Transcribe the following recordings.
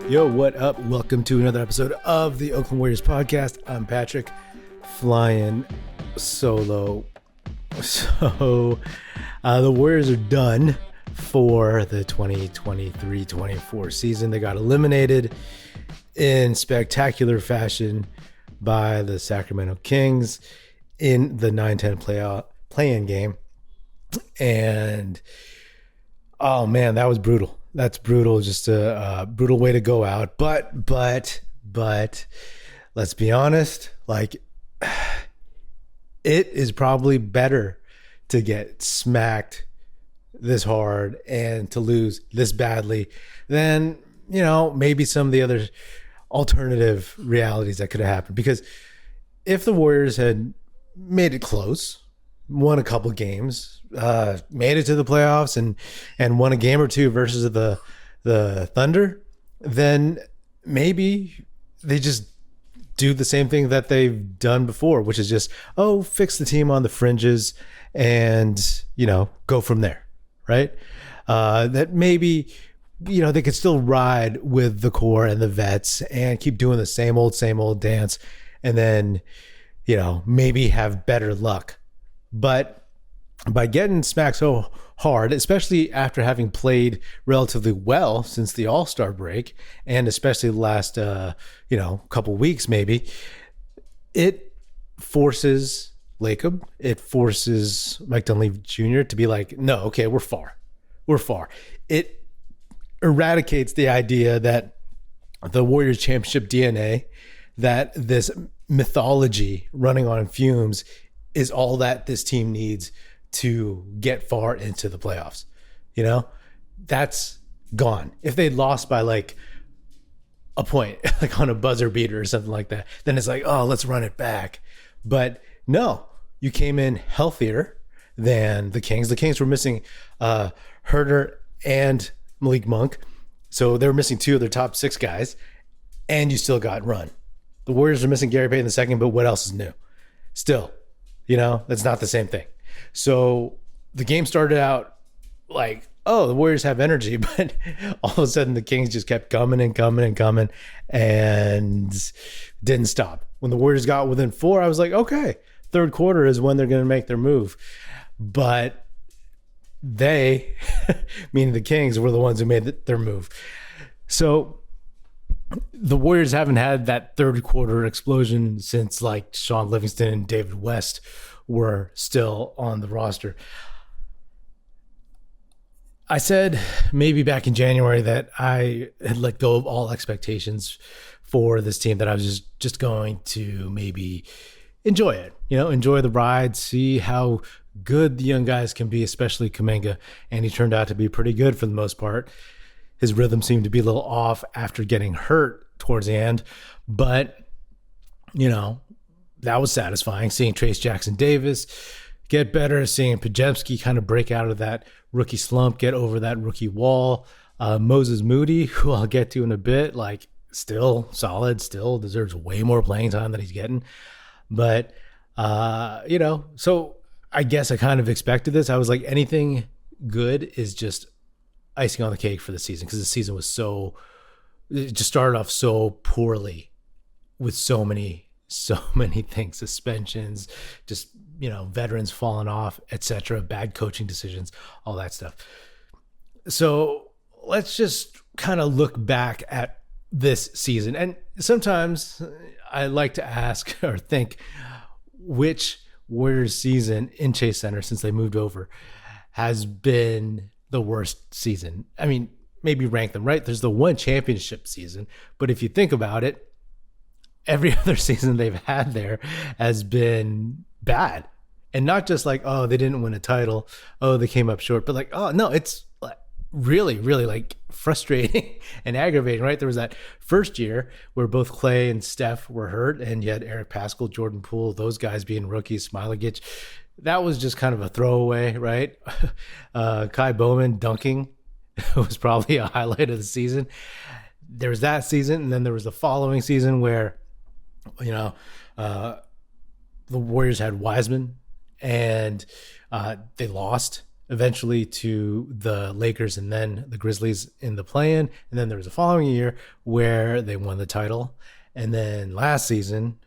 Yo, what up? Welcome to another episode of the Oakland Warriors podcast. I'm Patrick, flying solo. So, the Warriors are done for the 2023-24 season. They got eliminated in spectacular fashion by the Sacramento Kings in the 9-10 play-in game. And, oh man, that was brutal. That's brutal. Just a brutal way to go out. But let's be honest, like, it is probably better to get smacked this hard and to lose this badly than, maybe some of the other alternative realities that could have happened. Because if the Warriors had made it close, won a couple games, made it to the playoffs and won a game or two versus the Thunder, then maybe they just do the same thing that they've done before, which is just, fix the team on the fringes and, go from there, right? That maybe, they could still ride with the core and the vets and keep doing the same old dance and then, maybe have better luck. But by getting smacked so hard, especially after having played relatively well since the All-Star break, and especially the last, couple weeks maybe, it forces Lacob, it forces Mike Dunleavy Jr. to be like, no, okay, we're far. It eradicates the idea that the Warriors championship DNA, that this mythology running on fumes is all that this team needs to get far into the playoffs. That's gone. If they lost by like a point, like on a buzzer beater or something like that, then it's like, let's run it back. But no, you came in healthier than the Kings. The Kings were missing Herter and Malik Monk. So they were missing two of their top six guys, and you still got run. The Warriors are missing Gary Payton II, but what else is new? Still, that's not the same thing. So the game started out like, the Warriors have energy, but all of a sudden the Kings just kept coming and didn't stop. When the Warriors got within 4, I was like, okay, third quarter is when they're going to make their move. But they, meaning the Kings, were the ones who made their move. So the Warriors haven't had that third quarter explosion since like Sean Livingston and David West were still on the roster. I said maybe back in January that I had let go of all expectations for this team, that I was just going to maybe enjoy it, enjoy the ride, see how good the young guys can be, especially Kuminga. And he turned out to be pretty good for the most part. His rhythm seemed to be a little off after getting hurt towards the end, but that was satisfying, seeing Trace Jackson Davis get better, seeing Podziemski kind of break out of that rookie slump, get over that rookie wall. Moses Moody, who I'll get to in a bit, like still solid, still deserves way more playing time than he's getting. But, so I guess I kind of expected this. I was like, anything good is just icing on the cake for the season, because the season was it just started off so poorly with so many things, suspensions, just, veterans falling off, etc., bad coaching decisions, all that stuff. So let's just kind of look back at this season. And sometimes I like to ask or think, which Warriors season in Chase Center since they moved over has been the worst season? I mean, maybe rank them, right? There's the one championship season, but if you think about it, every other season they've had there has been bad. And not just like, they didn't win a title, they came up short, but like, no, it's really, really like frustrating and aggravating, right? There was that first year where both Clay and Steph were hurt, and you had Eric Paschall, Jordan Poole, those guys being rookies, Smailagic. That was just kind of a throwaway, right? Kai Bowman dunking was probably a highlight of the season. There was that season, and then there was the following season where, the Warriors had Wiseman, and they lost. eventually to the Lakers and then the Grizzlies in the play-in. And then there was a following year where they won the title. And then last season,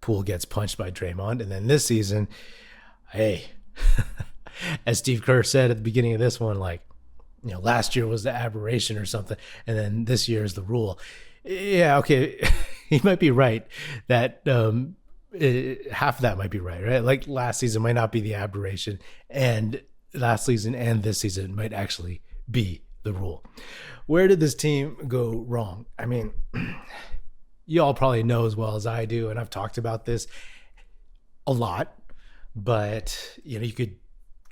Poole gets punched by Draymond. And then this season, hey, as Steve Kerr said at the beginning of this one, like, last year was the aberration or something. And then this year is the rule. Yeah, okay. He might be right that half of that might be right? Like last season might not be the aberration, and last season and this season might actually be the rule. Where did this team go wrong? I mean, you all probably know as well as I do, and I've talked about this a lot, but you could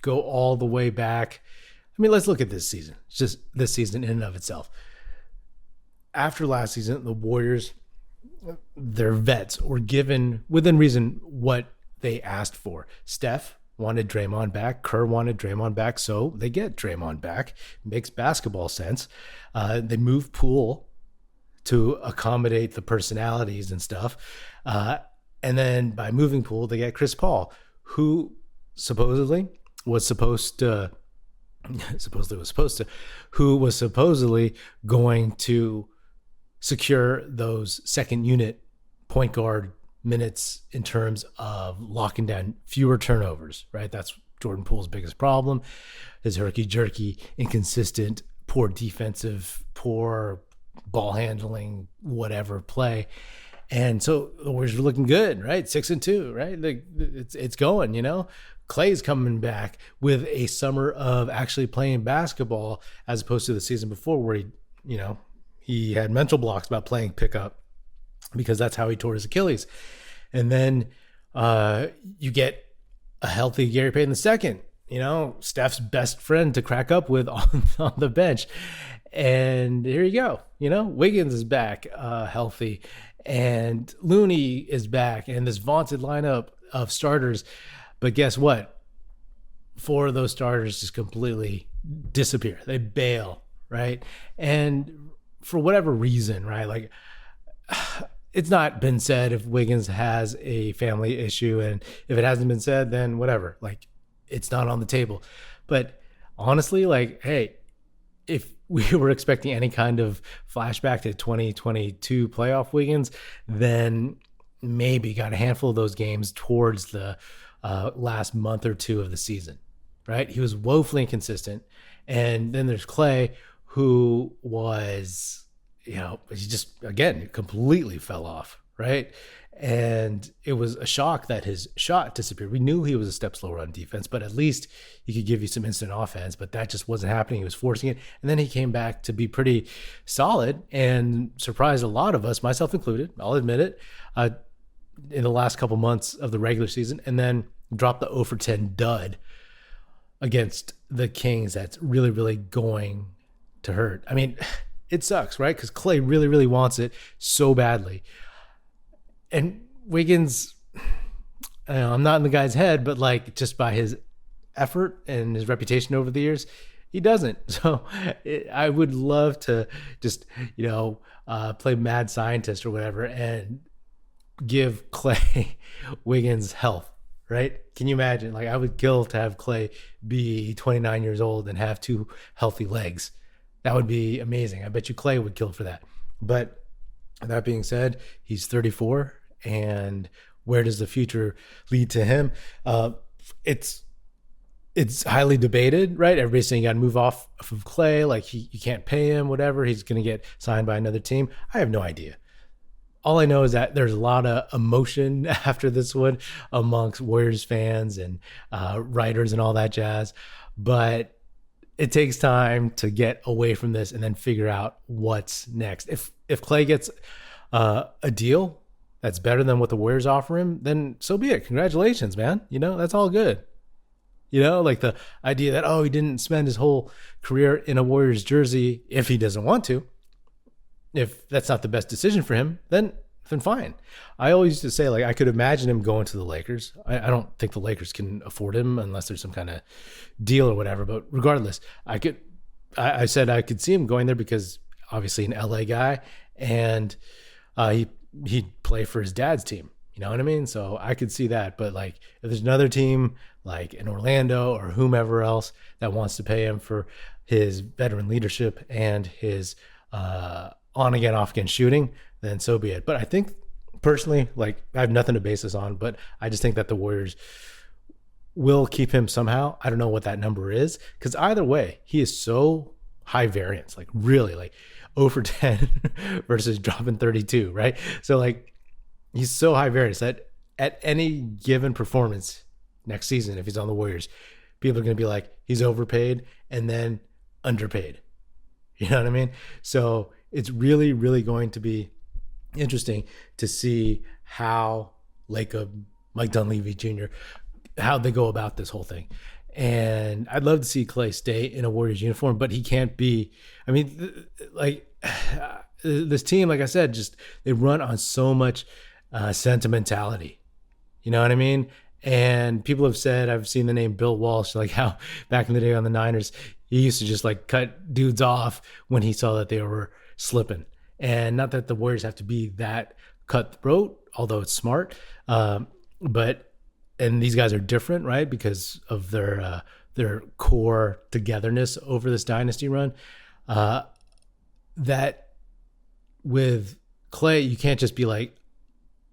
go all the way back. I mean, let's look at this season. It's just this season in and of itself. After last season, the Warriors, their vets were given within reason what they asked for. Steph wanted Draymond back. Kerr wanted Draymond back. So they get Draymond back. Makes basketball sense. They moved Poole to accommodate the personalities and stuff. And then by moving Poole, they get Chris Paul, who supposedly was supposed to going to secure those second unit point guard minutes in terms of locking down fewer turnovers, right? That's Jordan Poole's biggest problem. His herky-jerky, inconsistent, poor defensive, poor ball handling, whatever play. And so the Warriors are looking good, right? 6-2, right? Like it's going, Clay's coming back with a summer of actually playing basketball as opposed to the season before where he had mental blocks about playing pickup because that's how he tore his Achilles. And then you get a healthy Gary Payton II, Steph's best friend to crack up with on the bench. And here you go. Wiggins is back healthy, and Looney is back, and this vaunted lineup of starters. But guess what? 4 of those starters just completely disappear. They bail, right? And for whatever reason, right? Like, it's not been said if Wiggins has a family issue, and if it hasn't been said, then whatever. Like, it's not on the table. But honestly, like, hey, if we were expecting any kind of flashback to 2022 playoff Wiggins, then maybe got a handful of those games towards the last month or two of the season, right? He was woefully inconsistent. And then there's Clay, who was, he just, again, completely fell off, right? And it was a shock that his shot disappeared. We knew he was a step slower on defense, but at least he could give you some instant offense, but that just wasn't happening. He was forcing it. And then he came back to be pretty solid and surprised a lot of us, myself included, I'll admit it, in the last couple months of the regular season, and then dropped the 0-for-10 dud against the Kings. That's really, really going to hurt. I mean, it sucks, right? Because Clay really, really wants it so badly. And Wiggins, I'm not in the guy's head, but like just by his effort and his reputation over the years, he doesn't. So I would love to just, play mad scientist or whatever and give Clay Wiggins health, right? Can you imagine? Like, I would kill to have Clay be 29 years old and have 2 healthy legs. That would be amazing. I bet you Clay would kill for that. But that being said, he's 34, and where does the future lead to him? It's highly debated, right? Everybody's saying you got to move off of Clay, like you can't pay him, whatever. He's going to get signed by another team. I have no idea. All I know is that there's a lot of emotion after this one amongst Warriors fans and writers and all that jazz. But it takes time to get away from this and then figure out what's next. If Clay gets a deal that's better than what the Warriors offer him, then so be it. Congratulations, man. That's all good. Like the idea that, he didn't spend his whole career in a Warriors jersey if he doesn't want to. If that's not the best decision for him, then fine. I always used to say, like, I could imagine him going to the Lakers. I don't think the Lakers can afford him unless there's some kind of deal or whatever. But regardless, I said I could see him going there because obviously an LA guy, and he'd play for his dad's team. You know what I mean? So I could see that. But like, if there's another team like in Orlando or whomever else that wants to pay him for his veteran leadership and his on again, off again shooting, then so be it. But I think personally, like, I have nothing to base this on, but I just think that the Warriors will keep him somehow. I don't know what that number is, because either way, he is so high variance, like really, like 0 for 10 versus dropping 32, right? So like, he's so high variance that at any given performance next season, if he's on the Warriors, people are going to be like, he's overpaid and then underpaid. You know what I mean? So it's really, really going to be interesting to see how Lacob, Mike Dunleavy Jr., how they go about this whole thing. And I'd love to see Clay stay in a Warriors uniform, but he can't be. I mean, like, this team, like I said, just they run on so much sentimentality. You know what I mean? And people have said, I've seen the name Bill Walsh, like how back in the day on the Niners, he used to just like cut dudes off when he saw that they were slipping. And not that the Warriors have to be that cutthroat, although it's smart. But these guys are different, right? Because of their core togetherness over this dynasty run. That with Clay, you can't just be like,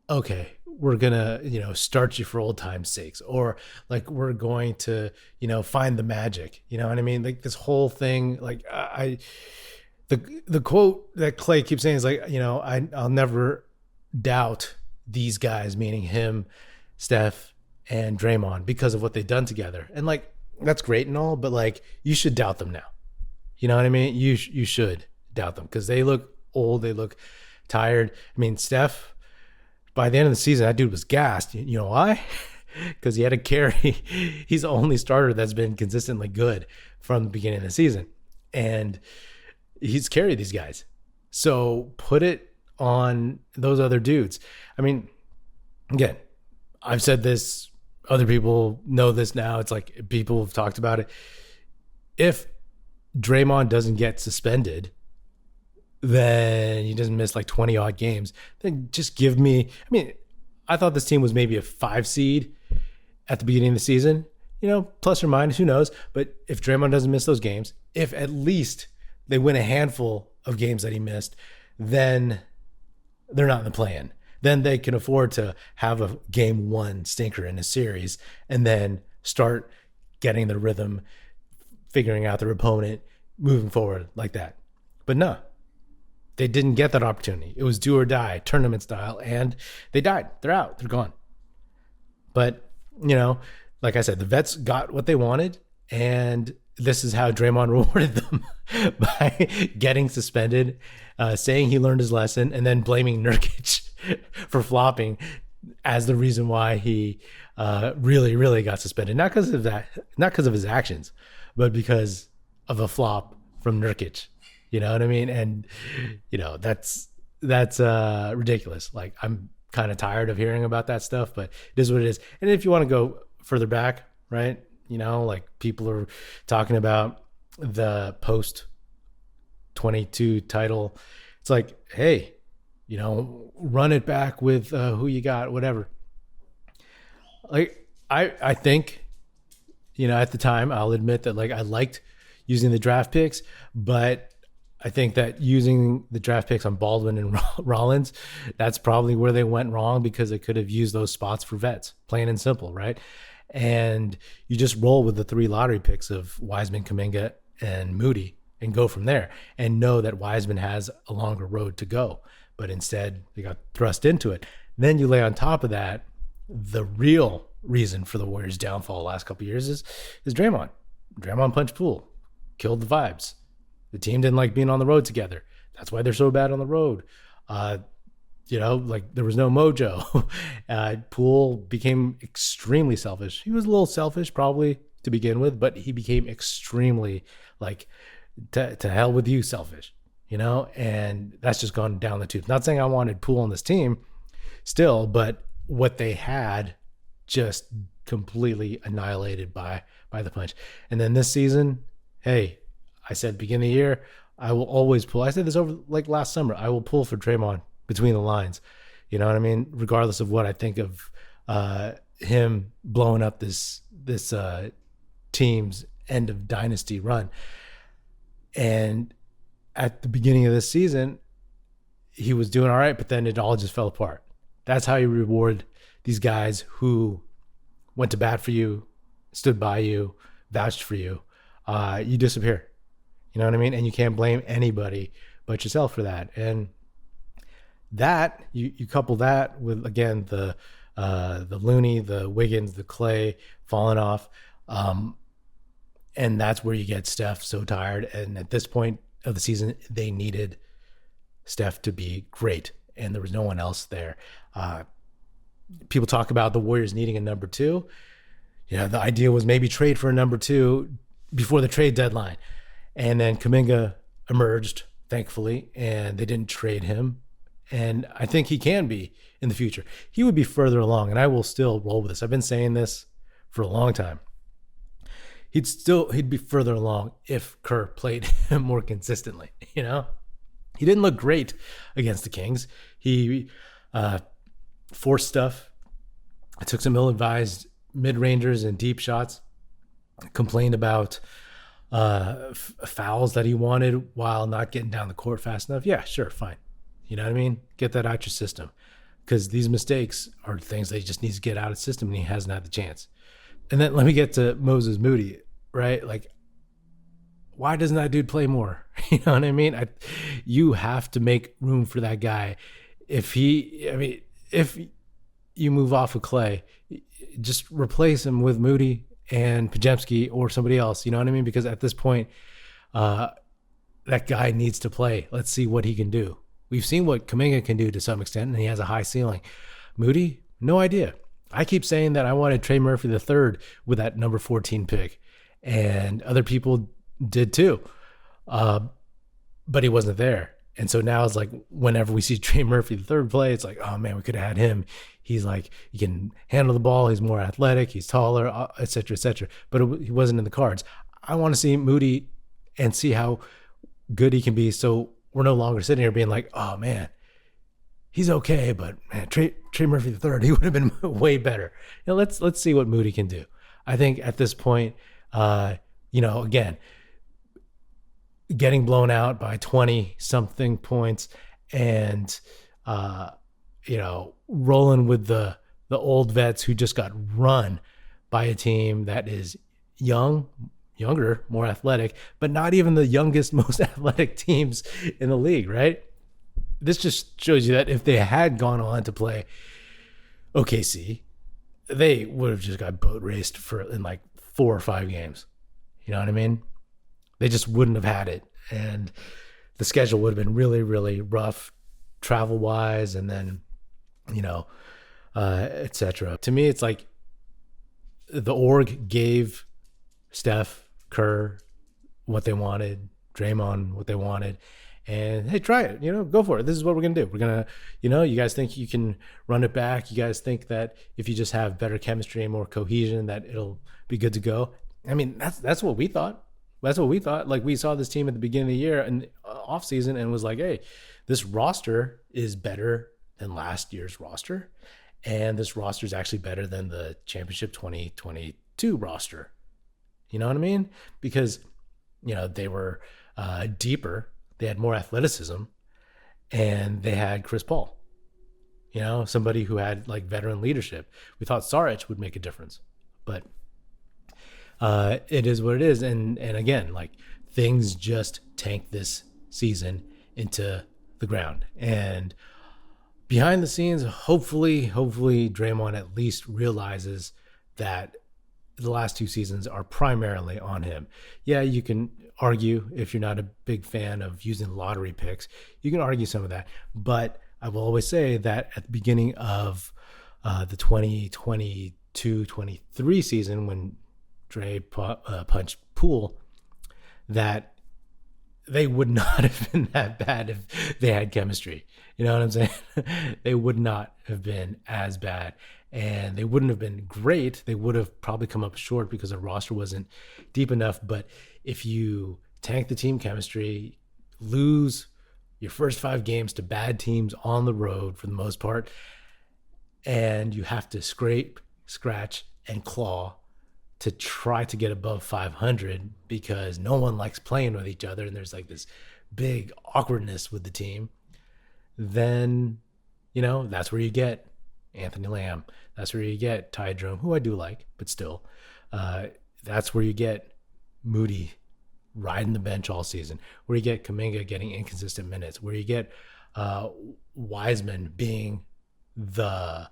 okay, we're gonna, start you for old time's sakes, or like we're going to, find the magic. You know what I mean? Like this whole thing, like the quote that Clay keeps saying is like, I'll never doubt these guys, meaning him, Steph, and Draymond, because of what they've done together. And like, that's great and all, but like, you should doubt them now. You know what I mean? You should doubt them because they look old. They look tired. I mean, Steph, by the end of the season, that dude was gassed. You know why? Because he had to carry. He's the only starter that's been consistently good from the beginning of the season. And he's carried these guys. So put it on those other dudes. I mean, again, I've said this. Other people know this now. It's like people have talked about it. If Draymond doesn't get suspended, then he doesn't miss like 20 odd games, then just give me, I mean, I thought this team was maybe a 5 seed at the beginning of the season, plus or minus, who knows? But if Draymond doesn't miss those games, if at least they win a handful of games that he missed, then they're not in the play-in. Then they can afford to have a game 1 stinker in a series and then start getting the rhythm, figuring out their opponent, moving forward like that. But no, they didn't get that opportunity. It was do or die, tournament style, and they died. They're out. They're gone. But, like I said, the vets got what they wanted, and this is how Draymond rewarded them by getting suspended, saying he learned his lesson, and then blaming Nurkic for flopping as the reason why he really, really got suspended. Not because of that, not because of his actions, but because of a flop from Nurkic. You know what I mean? And, that's ridiculous. Like, I'm kind of tired of hearing about that stuff, but it is what it is. And if you want to go further back, right? Like people are talking about the post 22 title. It's like, hey, run it back with who you got, whatever. Like, I think, at the time, I'll admit that like I liked using the draft picks, but I think that using the draft picks on Baldwin and Rollins, that's probably where they went wrong, because they could have used those spots for vets, plain and simple, right? And you just roll with the 3 lottery picks of Wiseman, Kuminga, and Moody and go from there, and know that Wiseman has a longer road to go. But instead, they got thrust into it. Then you lay on top of that, the real reason for the Warriors' downfall the last couple of years is Draymond. Draymond punched Poole, killed the vibes. The team didn't like being on the road together. That's why they're so bad on the road. Like there was no mojo. Poole became extremely selfish. He was a little selfish probably to begin with, but he became extremely like to hell with you selfish, and that's just gone down the tube. Not saying I wanted Poole on this team still, but what they had just completely annihilated by the punch. And then this season, hey, I said beginning of the year, I will always pull. I said this over like last summer. I will pull for Draymond between the lines. You know what I mean? Regardless of what I think of him blowing up this team's end of dynasty run. And at the beginning of this season, he was doing all right, but then it all just fell apart. That's how you reward these guys who went to bat for you, stood by you, vouched for you. You disappear. You know what I mean? And you can't blame anybody but yourself for that. And that you couple that with, again, the Looney, the Wiggins, the Clay falling off, and that's where you get Steph so tired. And at this point of the season, they needed Steph to be great, and there was no one else there. People talk about the Warriors needing a number two. The idea was maybe trade for a number two before the trade deadline, and then Kuminga emerged, thankfully, and they didn't trade him. And I think he can be in the future. He would be further along, and I will still roll with this. I've been saying this for a long time. He'd be further along if Kerr played him more consistently. He didn't look great against the Kings. He forced stuff. Took some ill-advised mid-rangers and deep shots. Complained about fouls that he wanted while not getting down the court fast enough. Yeah, sure, fine. You know what I mean? Get that out your system, because these mistakes are things that he just needs to get out of his system, and he hasn't had the chance. And then let me get to Moses Moody, right? Like, why doesn't that dude play more? You know what I mean? You have to make room for that guy. If you move off of Clay, just replace him with Moody and Podziemski or somebody else. You know what I mean? Because at this point, that guy needs to play. Let's see what he can do. We've seen what Kuminga can do to some extent, and he has a high ceiling. Moody, no idea. I keep saying that I wanted Trey Murphy III with that number 14 pick, and other people did too. But he wasn't there. And so now it's like, whenever we see Trey Murphy III play, it's like, oh man, we could have had him. He's like, he can handle the ball. He's more athletic. He's taller, et cetera, et cetera. But he wasn't in the cards. I want to see Moody and see how good he can be. So we're no longer sitting here being like, oh man, he's okay, but man, Trey Murphy III, he would have been way better. Let's see what Moody can do. I think at this point, again, getting blown out by 20 something points and rolling with the old vets who just got run by a team that is younger, more athletic, but not even the youngest, most athletic teams in the league, right? This just shows you that if they had gone on to play OKC, they would have just got boat raced in like 4 or 5 games. You know what I mean? They just wouldn't have had it. And the schedule would have been really, really rough travel-wise, and then, et cetera. To me, it's like the org gave Steph, Kerr what they wanted, Draymond what they wanted, and hey, try it, go for it. This is what we're going to do. We're going to, you guys think you can run it back. You guys think that if you just have better chemistry and more cohesion, that it'll be good to go. I mean, that's what we thought. That's what we thought. Like, we saw this team at the beginning of the year and off season and was like, hey, this roster is better than last year's roster. And this roster is actually better than the championship 2022 roster. You know what I mean? Because, they were deeper. They had more athleticism, and they had Chris Paul, somebody who had like veteran leadership. We thought Saric would make a difference, but it is what it is. And again, like, things just tanked this season into the ground. And behind the scenes, hopefully Draymond at least realizes that the last 2 seasons are primarily on him. Yeah, you can argue, if you're not a big fan of using lottery picks, you can argue some of that. But I will always say that at the beginning of the 2022-23 season, when Dre punched Poole, that they would not have been that bad if they had chemistry. You know what I'm saying? They would not have been as bad, and they wouldn't have been great. They would have probably come up short because the roster wasn't deep enough. But if you tank the team chemistry, lose, your first 5 games to bad teams on the road for the most part, and you have to scrape, scratch, and claw to try to get above 500 because no one likes playing with each other and there's like this big awkwardness with the team, then, that's where you get Anthony Lamb. That's where you get Ty Jerome, who I do like, but still. That's where you get Moody riding the bench all season, where you get Kuminga getting inconsistent minutes, where you get Wiseman being the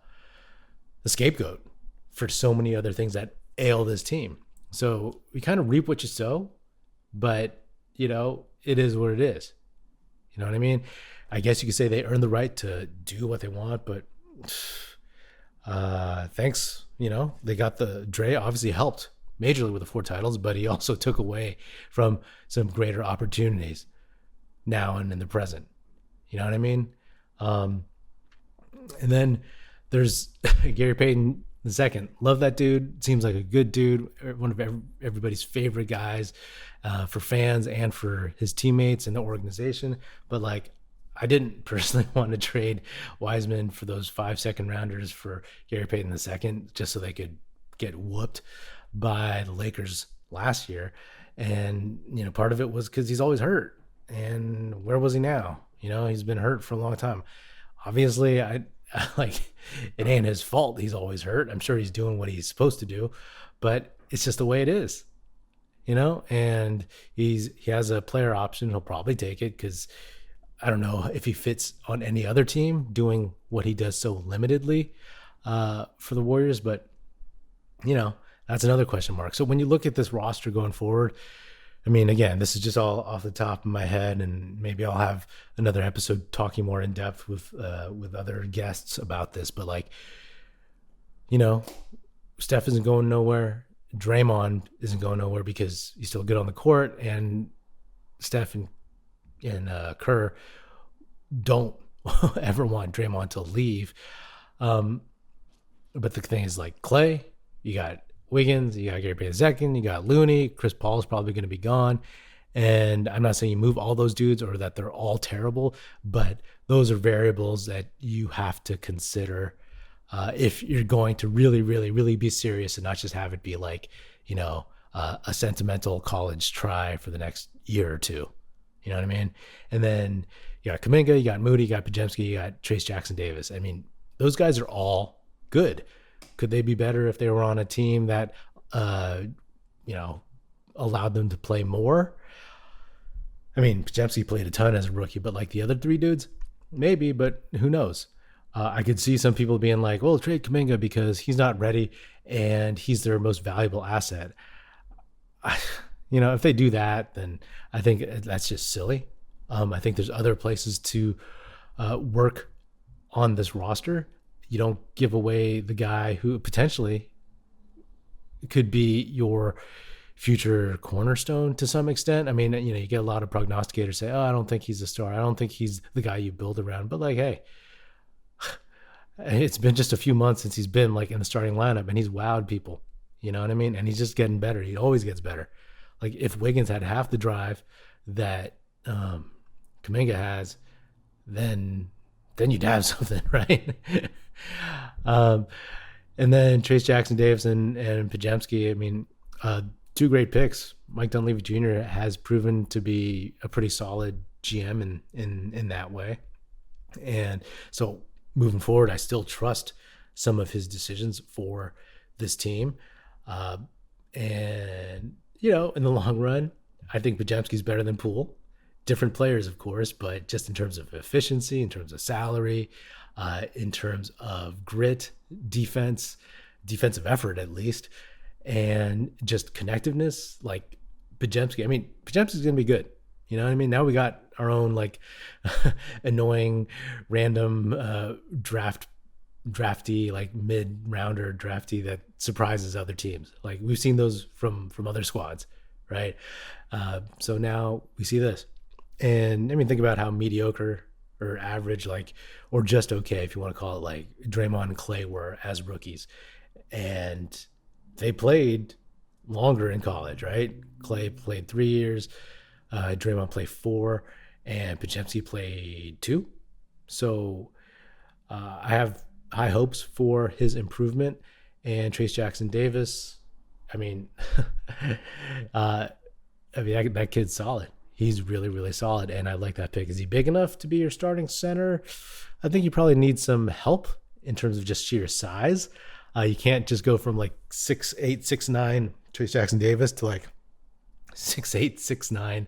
scapegoat for so many other things that ail this team. So we kind of reap what you sow, but, it is what it is. You know what I mean? I guess you could say they earn the right to do what they want, but thanks. They got Dre obviously helped majorly with the 4 titles, but he also took away from some greater opportunities now and in the present. You know what I mean? And then there's Gary Payton II. Love that dude. Seems like a good dude. One of everybody's favorite guys for fans and for his teammates and the organization. But I didn't personally want to trade Wiseman for those 5 second rounders for Gary Payton II just so they could get whooped by the Lakers last year. And, part of it was because he's always hurt. And where was he now? He's been hurt for a long time. Obviously, it ain't his fault he's always hurt. I'm sure he's doing what he's supposed to do, but it's just the way it is, and he has a player option. He'll probably take it because I don't know if he fits on any other team doing what he does so limitedly for the Warriors, but that's another question mark. So when you look at this roster going forward, I mean, again, this is just all off the top of my head, and maybe I'll have another episode talking more in depth with other guests about this. But Steph isn't going nowhere. Draymond isn't going nowhere because he's still good on the court, and Steph and Kerr don't ever want Draymond to leave. But the thing is, Clay, you got Wiggins, you got Gary Payton II, you got Looney, Chris Paul is probably going to be gone. And I'm not saying you move all those dudes or that they're all terrible, but those are variables that you have to consider if you're going to really, really, really be serious and not just have it be a sentimental college try for the next year or two. You know what I mean? And then you got Kuminga, you got Moody, you got Podziemski, you got Trace Jackson-Davis. I mean, those guys are all good. Could they be better if they were on a team that, allowed them to play more? I mean, Podziemski played a ton as a rookie, but the other 3 dudes, maybe, but who knows? I could see some people being like, well, trade Kuminga because he's not ready and he's their most valuable asset. If they do that, then I think that's just silly. I think there's other places to work on this roster. You don't give away the guy who potentially could be your future cornerstone to some extent. I mean, you get a lot of prognosticators say, oh, I don't think he's a star. I don't think he's the guy you build around. But hey, it's been just a few months since he's been in the starting lineup and he's wowed people. You know what I mean? And he's just getting better. He always gets better. If Wiggins had half the drive that Kuminga has, then you'd have something, right? And then Trace Jackson-Davis and Podziemski, I mean, 2 great picks. Mike Dunleavy Jr. has proven to be a pretty solid GM in that way. And so moving forward, I still trust some of his decisions for this team. And, in the long run, I think Podziemski's better than Poole. Different players, of course, but just in terms of efficiency, in terms of salary, in terms of grit, defensive effort at least, and just connectiveness, Podziemski. I mean, Podziemski's going to be good. You know what I mean? Now we got our own annoying random drafty, mid-rounder drafty that surprises other teams. We've seen those from other squads, right? So now we see this. And I mean, think about how mediocre or average, or just okay, if you want to call it, Draymond and Clay were as rookies. And they played longer in college, right? Clay played 3 years. Draymond played 4. and Podziemski played 2. So I have high hopes for his improvement. And Trace Jackson Davis, I mean, that kid's solid. He's really, really solid, and I like that pick. Is he big enough to be your starting center? I think you probably need some help in terms of just sheer size. You can't just go from like 6'8", 6'9" Trace Jackson Davis to like 6'8", 6'9"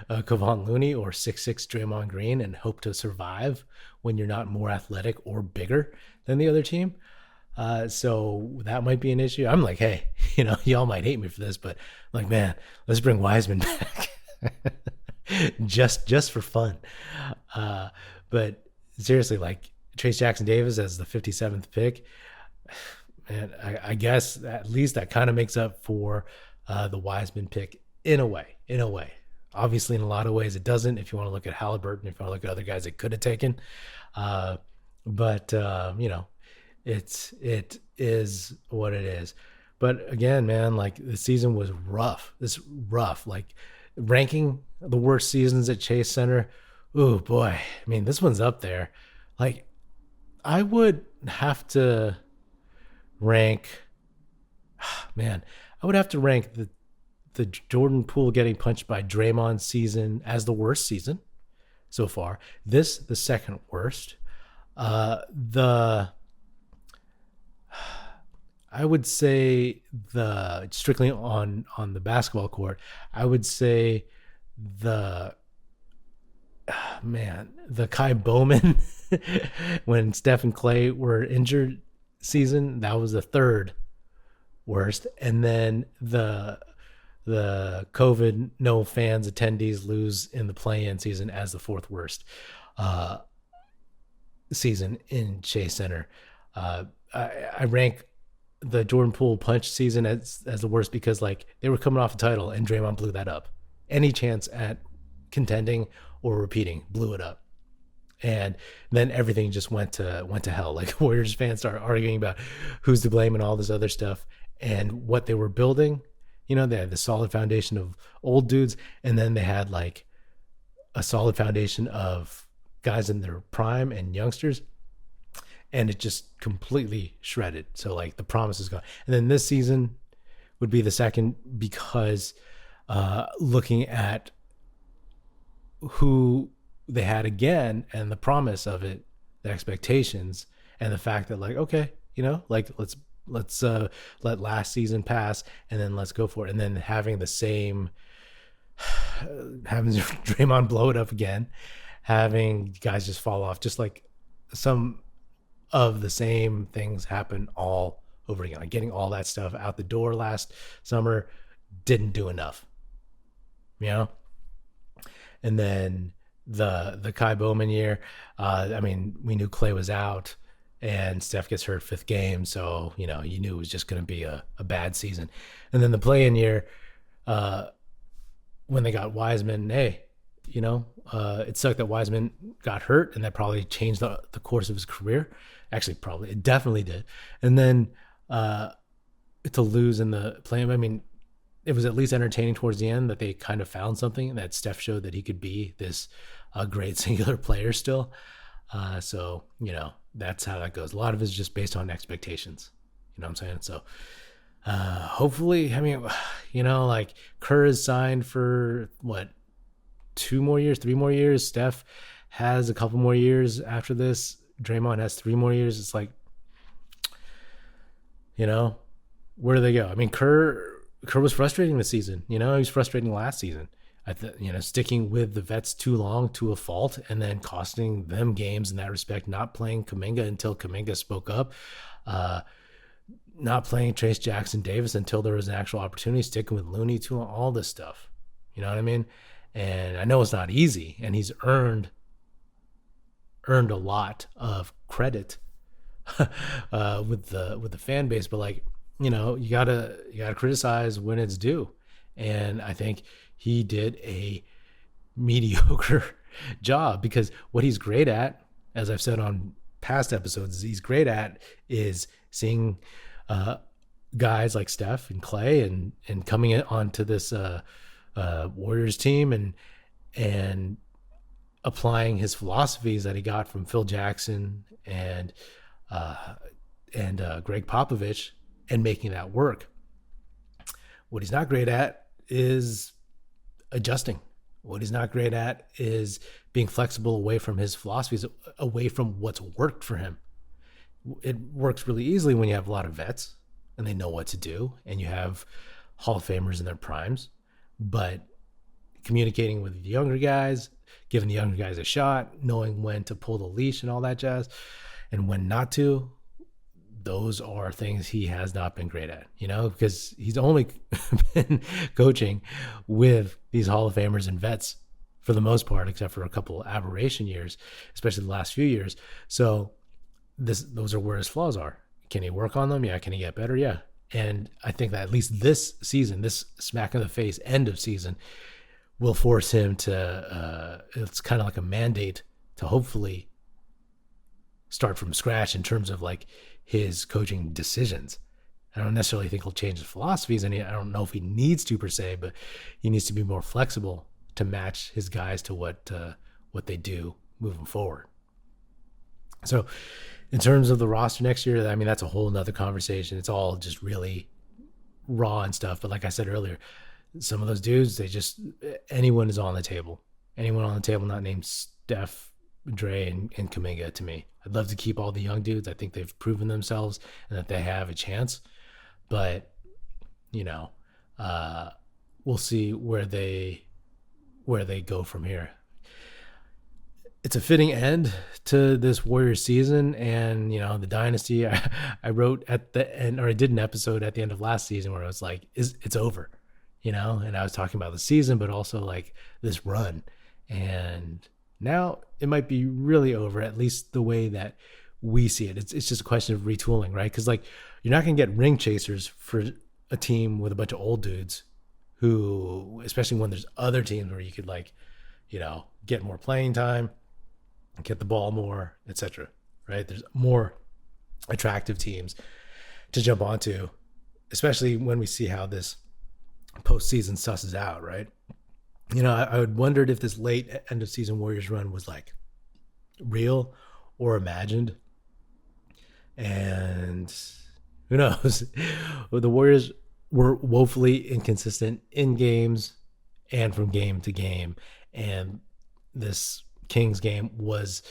Kevon Looney or 6'6" Draymond Green and hope to survive when you're not more athletic or bigger than the other team. So that might be an issue. I'm like, hey, y'all might hate me for this, but I'm like, man, let's bring Wiseman back. just for fun. But seriously, like Trace Jackson Davis as the 57th pick, man, I guess at least that kind of makes up for the Wiseman pick in a way. Obviously, in a lot of ways, it doesn't. If you want to look at Halliburton, if you want to look at other guys it could have taken, but it is what it is. But again, man, like the season was rough. Like ranking the worst seasons at Chase Center. Oh boy, I mean, this one's up there. Like, I would have to rank. Man, I would have to rank the Jordan Poole getting punched by Draymond season as the worst season so far. This the second worst. I would say strictly on the basketball court, I would say the Kai Bowman when Steph and Clay were injured season, that was the third worst. And then the COVID no fans attendees lose in the play-in season as the fourth worst season in Chase Center. I rank the Jordan Poole punch season as the worst because like they were coming off a title and Draymond blew that up. Any chance at contending or repeating, blew it up. And then everything just went to hell. Like Warriors fans started arguing about who's to blame and all this other stuff. And what they were building, they had the solid foundation of old dudes, and then they had like a solid foundation of guys in their prime and youngsters. And it just completely shredded. So like the promise is gone. And then this season would be the second because looking at who they had again and the promise of it, the expectations, and the fact that like, okay, like let's let last season pass and then let's go for it. And then having the same, having Draymond blow it up again, having guys just fall off, just like some of the same things happen all over again. Like getting all that stuff out the door last summer didn't do enough, And then the Kai Bowman year, I mean, we knew Clay was out and Steph gets hurt 5th game. So, you knew it was just going to be a bad season. And then the play-in year, when they got Wiseman, hey, it sucked that Wiseman got hurt and that probably changed the course of his career. Actually, probably, it definitely did. And then to lose in the play-in, I mean, it was at least entertaining towards the end that they kind of found something, that Steph showed that he could be this great singular player still. So, that's how that goes. A lot of it is just based on expectations. You know what I'm saying? So hopefully, I mean, like Kerr is signed for what, 2 more years, 3 more years. Steph has a couple more years after this. Draymond has 3 more years. It's like, where do they go? I mean, Kerr was frustrating this season. He was frustrating last season. Sticking with the vets too long to a fault and then costing them games in that respect, not playing Kuminga until Kuminga spoke up, not playing Trace Jackson Davis until there was an actual opportunity, sticking with Looney too long, all this stuff. You know what I mean? And I know it's not easy, and he's earned a lot of credit with the fan base, but like, you gotta criticize when it's due. And I think he did a mediocre job, because what he's great at, as I've said on past episodes, he's great at is seeing guys like Steph and Clay and coming onto this Warriors team and applying his philosophies that he got from Phil Jackson and Greg Popovich and making that work. What he's not great at is adjusting. What he's not great at is being flexible away from his philosophies, away from what's worked for him. It works really easily when you have a lot of vets and they know what to do, and you have Hall of Famers in their primes. But communicating with the younger guys, giving the younger guys a shot, knowing when to pull the leash and all that jazz, and when not to, those are things he has not been great at, because he's only been coaching with these Hall of Famers and vets for the most part, except for a couple of aberration years, especially the last few years. So those are where his flaws are. Can he work on them? Yeah. Can he get better? Yeah. And I think that at least this season, this smack in the face end of season, will force him to, it's kind of like a mandate to hopefully start from scratch in terms of like his coaching decisions. I don't necessarily think he'll change his philosophies, and I don't know if he needs to per se, but he needs to be more flexible to match his guys to what they do moving forward. So in terms of the roster next year, I mean, that's a whole nother conversation. It's all just really raw and stuff. But like I said earlier, some of those dudes, anyone is on the table. Anyone on the table not named Steph, Dre, and Kuminga to me. I'd love to keep all the young dudes. I think they've proven themselves and that they have a chance. But, we'll see where they go from here. It's a fitting end to this Warriors season, and the dynasty. I wrote at the end, or I did an episode at the end of last season where I was like, it's over, and I was talking about the season, but also like this run, and now it might be really over, at least the way that we see it. It's just a question of retooling, right? Because like you're not going to get ring chasers for a team with a bunch of old dudes who, especially when there's other teams where you could get more playing time, get the ball more, etc. Right? There's more attractive teams to jump onto, especially when we see how this postseason susses out, right? I would wondered if this late end of season Warriors run was like real or imagined. And who knows? Well, the Warriors were woefully inconsistent in games and from game to game. And this Kings game was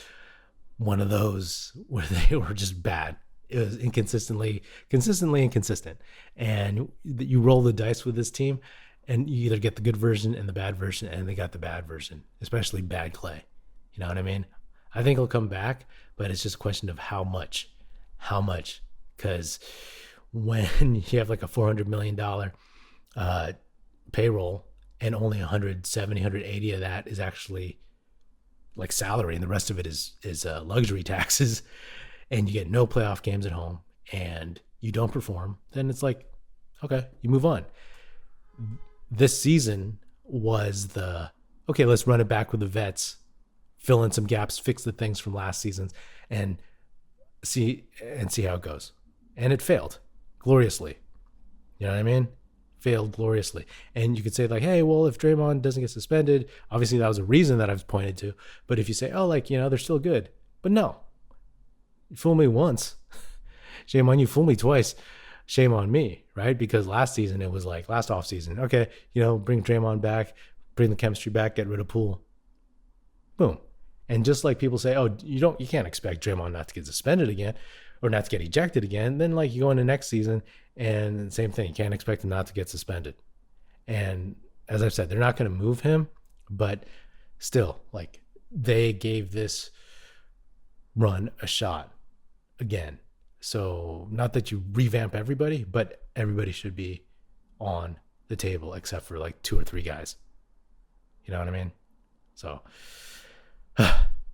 one of those where they were just bad. It was consistently inconsistent. And you roll the dice with this team, and you either get the good version and the bad version, and they got the bad version, especially bad Clay. You know what I mean? I think he'll come back, but it's just a question of how much. Because when you have like a $400 million payroll and only 170, 180 of that is actually like salary, and the rest of it is luxury taxes, and you get no playoff games at home and you don't perform, then it's like, okay, you move on. This season was okay, let's run it back with the vets, fill in some gaps, fix the things from last season, and see how it goes. And it failed gloriously. You know what I mean? Failed gloriously. And you could say like, hey, well, if Draymond doesn't get suspended, obviously that was a reason that I've pointed to. But if you say, oh, like, they're still good. But no, you fool me once. Shame on you. Fool me twice. Shame on me, right? Because last season, it was like last offseason, okay, bring Draymond back, bring the chemistry back, get rid of Poole. Boom. And just like people say, oh, you can't expect Draymond not to get suspended again or not to get ejected again. Then like you go into next season and same thing, you can't expect him not to get suspended. And as I've said, they're not going to move him, but still, like, they gave this run a shot again. So not that you revamp everybody, but everybody should be on the table except for like 2 or 3 guys. You know what I mean? So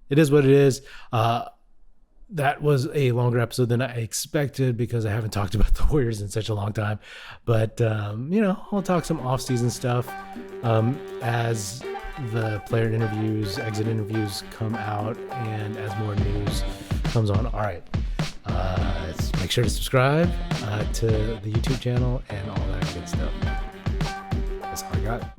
it is what it is. That was a longer episode than I expected because I haven't talked about the Warriors in such a long time. But, I'll talk some off-season stuff as the player interviews, exit interviews come out, and as more news comes on. All right. Make sure to subscribe to the YouTube channel and all that good stuff. That's all I got.